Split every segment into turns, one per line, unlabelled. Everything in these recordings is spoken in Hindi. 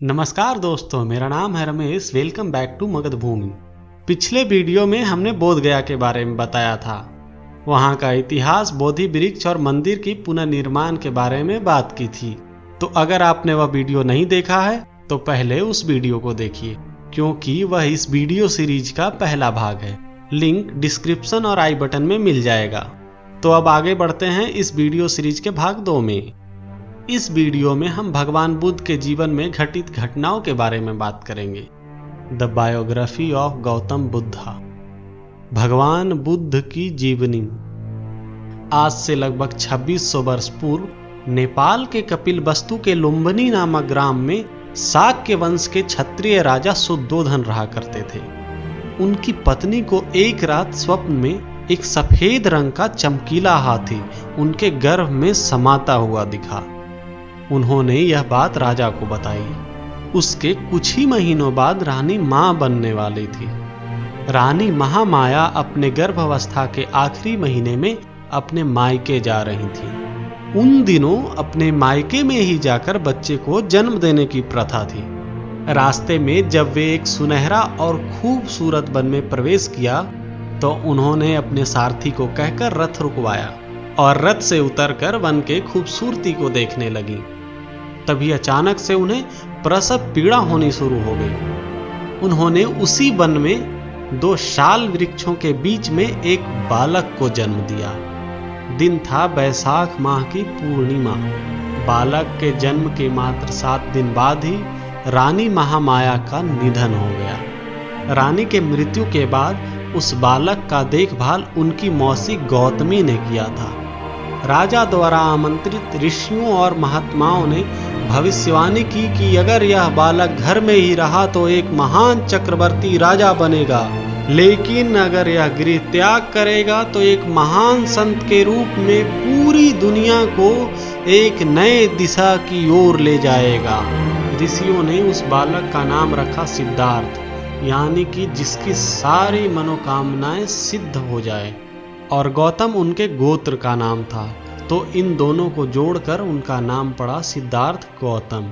नमस्कार दोस्तों, मेरा नाम है Ramesh. Welcome back to Magadh Bhoomi. पिछले वीडियो में हमने बोध गया के बारे में बताया था। वहाँ का इतिहास, बोधि वृक्ष और मंदिर की पुनर्निर्माण के बारे में बात की थी। तो अगर आपने वह वीडियो नहीं देखा है तो पहले उस वीडियो को देखिए, क्योंकि वह इस वीडियो सीरीज का पहला भाग है। लिंक डिस्क्रिप्शन और आई बटन में मिल जाएगा। तो अब आगे बढ़ते हैं इस वीडियो सीरीज के भाग 2 में। इस वीडियो में हम भगवान बुद्ध के जीवन में घटित घटनाओं के बारे में बात करेंगे। The biography of Gautam Buddha. भगवान बुद्ध की जीवनी। आज से लगभग 2600 वर्ष पूर्व नेपाल के कपिलवस्तु के लुम्बिनी नामक ग्राम में शाक्य वंश के क्षत्रिय राजा शुद्धोधन रहा करते थे। उनकी पत्नी को एक रात स्वप्न में एक सफेद रंग का चमकीला हाथी उनके गर्भ में समाता हुआ दिखा। उन्होंने यह बात राजा को बताई। उसके कुछ ही महीनों बाद रानी मां बनने वाली थी। रानी महामाया अपने गर्भावस्था के आखिरी महीने में अपने मायके जा रही थी। उन दिनों अपने मायके में ही जाकर बच्चे को जन्म देने की प्रथा थी। रास्ते में जब वे एक सुनहरा और खूबसूरत वन में प्रवेश किया तो उन्होंने अपने सारथी को कहकर रथ रुकवाया और रथ से उतरकर वन के खूबसूरती को देखने लगी। तभी अचानक से उन्हें प्रसव पीड़ा होनी शुरू हो गई। उन्होंने उसी वन में 2 शाल वृक्षों के बीच में एक बालक को जन्म दिया। दिन था बैसाख माह की पूर्णिमा। बालक के जन्म के मात्र 7 दिन बाद ही रानी महामाया का निधन हो गया। रानी के मृत्यु के बाद उस बालक का देखभाल उनकी मौसी गौतमी ने किया था। राजा द्वारा आमंत्रित ऋषियों और महात्माओं ने भविष्यवाणी की कि अगर यह बालक घर में ही रहा तो एक महान चक्रवर्ती राजा बनेगा, लेकिन अगर यह गृह त्याग करेगा तो एक महान संत के रूप में पूरी दुनिया को एक नए दिशा की ओर ले जाएगा। ऋषियों ने उस बालक का नाम रखा सिद्धार्थ, यानी कि जिसकी सारी मनोकामनाएं सिद्ध हो जाए, और गौतम उनके गोत्र का नाम था। तो इन दोनों को जोड़कर उनका नाम पड़ा सिद्धार्थ गौतम।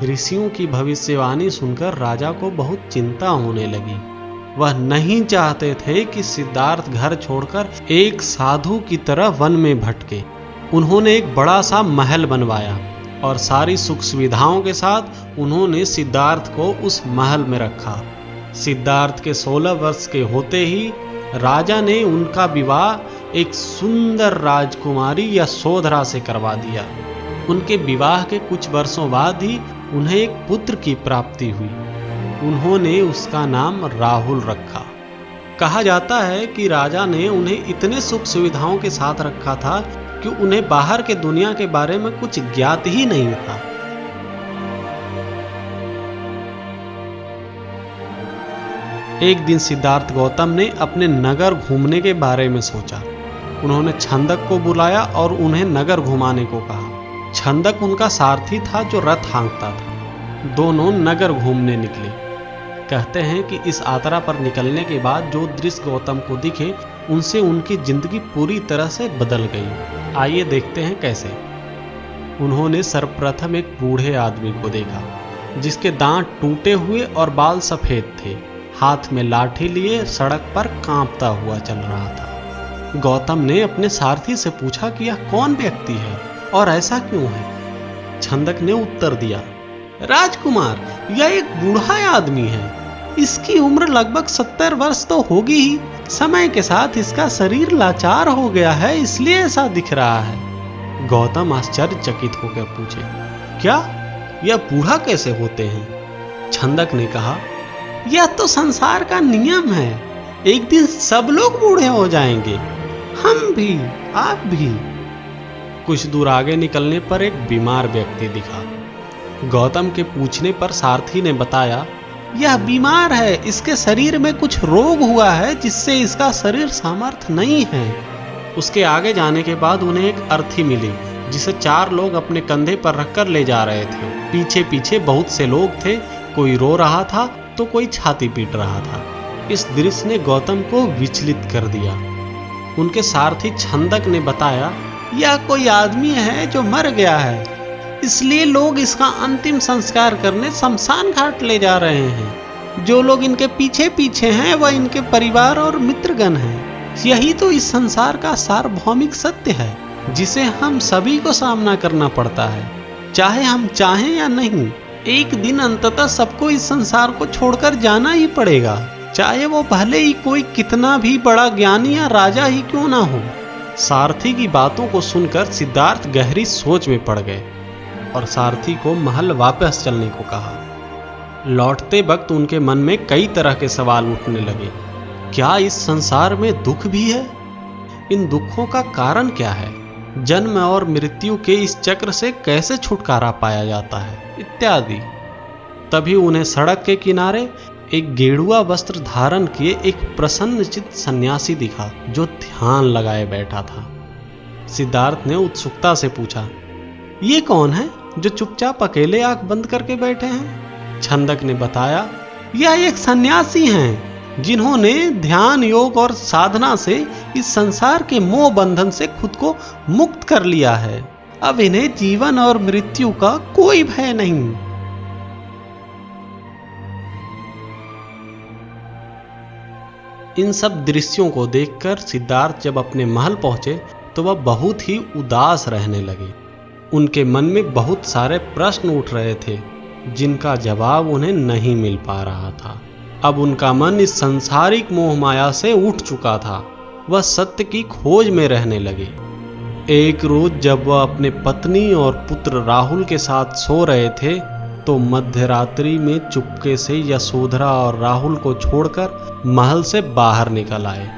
ऋषियों की भविष्यवाणी सुनकर राजा को बहुत चिंता होने लगी। वह नहीं चाहते थे कि सिद्धार्थ घर छोड़कर एक साधु की तरह वन में भटके। उन्होंने एक बड़ा सा महल बनवाया और सारी सुख सुविधाओं के साथ उन्होंने सिद्धार्थ को उस महल में रखा। सिद्धार्थ के 16 वर्ष के होते ही राजा ने उनका विवाह एक सुंदर राजकुमारी यशोधरा से करवा दिया। उनके विवाह के कुछ वर्षों बाद ही उन्हें एक पुत्र की प्राप्ति हुई। उन्होंने उसका नाम राहुल रखा। कहा जाता है कि राजा ने उन्हें इतने सुख सुविधाओं के साथ रखा था कि उन्हें बाहर के दुनिया के बारे में कुछ ज्ञात ही नहीं था। एक दिन सिद्धार्थ गौतम ने अपने नगर घूमने के बारे में सोचा। उन्होंने छंदक को बुलाया और उन्हें नगर घुमाने को कहा। छंदक उनका सारथी था जो रथ हाँकता था। दोनों नगर घूमने निकले। कहते हैं कि इस यात्रा पर निकलने के बाद जो दृश्य गौतम को दिखे, उनसे उनकी जिंदगी पूरी तरह से बदल गई। आइए देखते हैं कैसे। उन्होंने सर्वप्रथम एक बूढ़े आदमी को देखा जिसके दांत टूटे हुए और बाल सफेद थे। हाथ में लाठी लिए सड़क पर कांपता हुआ चल रहा था। गौतम ने अपने सारथी से पूछा कि यह कौन व्यक्ति है और ऐसा क्यों है। छंदक ने उत्तर दिया, राजकुमार, यह एक बूढ़ा आदमी है। इसकी उम्र लगभग 70 वर्ष तो होगी ही। समय के साथ इसका शरीर लाचार हो गया है, इसलिए ऐसा दिख रहा है। गौतम आश्चर्यचकित होकर पूछे, क्या यह बूढ़ा कैसे होते हैं? छंदक ने कहा, यह तो संसार का नियम है। एक दिन सब लोग बूढ़े हो जाएंगे, हम भी, आप भी। कुछ दूर आगे निकलने पर एक बीमार व्यक्ति दिखा। गौतम के पूछने पर सारथी ने बताया, यह बीमार है, इसके शरीर में कुछ रोग हुआ है जिससे इसका शरीर सामर्थ्य नहीं है। उसके आगे जाने के बाद उन्हें एक अर्थी मिली जिसे 4 लोग अपने कंधे पर रखकर ले जा रहे थे। पीछे पीछे बहुत से लोग थे। कोई रो रहा था तो कोई छाती पीट रहा था। इस दृश्य ने गौतम को विचलित कर दिया। उनके सारथी छंदक ने बताया, यह कोई आदमी है जो मर गया है। इसलिए लोग इसका अंतिम संस्कार करने शमशान घाट ले जा रहे हैं। जो लोग इनके पीछे पीछे हैं वह इनके परिवार और मित्रगण हैं। यही तो इस संसार का सार्वभौमिक सत्य है जिसे हम सभी को सामना करना पड़ता है, चाहे हम चाहें या नहीं। एक दिन अंततः सबको इस संसार को छोड़कर जाना ही पड़ेगा, चाहे वो भले ही कोई कितना भी बड़ा ज्ञानी या राजा ही क्यों ना हो। सारथी की बातों को सुनकर सिद्धार्थ गहरी सोच में पड़ गए और सारथी को महल वापस चलने को कहा। लौटते वक्त उनके मन में कई तरह के सवाल उठने लगे। क्या इस संसार में दुख भी है? इन दुखों का कारण क्या है? जन्म और मृत्यु के इस चक्र से कैसे छुटकारा पाया जाता है, इत्यादि। तभी उन्हें सड़क के किनारे एक गेरुआ वस्त्र धारण किए एक प्रसन्नचित्त सन्यासी दिखा जो ध्यान लगाए बैठा था। सिद्धार्थ ने उत्सुकता से पूछा, ये कौन है जो चुपचाप अकेले आंख बंद करके बैठे हैं? छंदक ने बताया, यह एक सन्यासी हैं जिन्होंने ध्यान, योग और साधना से इस संसार के मोह बंधन से खुद को मुक्त कर लिया है। अब इन्हें जीवन और मृत्यु का कोई भय नहीं। इन सब दृश्यों को देखकर सिद्धार्थ जब अपने महल पहुंचे तो वह बहुत ही उदास रहने लगे। उनके मन में बहुत सारे प्रश्न उठ रहे थे जिनका जवाब उन्हें नहीं मिल पा रहा था। अब उनका मन इस सांसारिक मोह माया से उठ चुका था। वह सत्य की खोज में रहने लगे। एक रोज जब वह अपने पत्नी और पुत्र राहुल के साथ सो रहे थे तो मध्यरात्रि में चुपके से यशोधरा और राहुल को छोड़कर महल से बाहर निकल आए।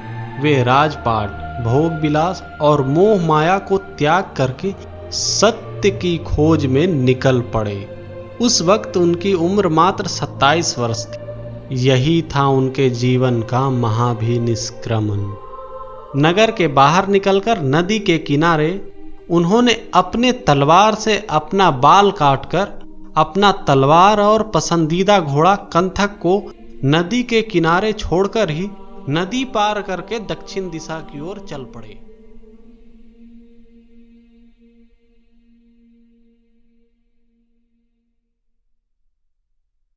वे राजपाट, भोग विलास और मोह माया को त्याग करके सत्य की खोज में निकल पड़े। उस वक्त उनकी उम्र मात्र 27 वर्ष थी। यही था उनके जीवन का महाभिनिष्क्रमण। नगर के बाहर निकलकर नदी के किनारे उन्होंने अपने तलवार से अपना बाल काटकर अपना तलवार और पसंदीदा घोड़ा कंथक को नदी के किनारे छोड़कर ही नदी पार करके दक्षिण दिशा की ओर चल पड़े।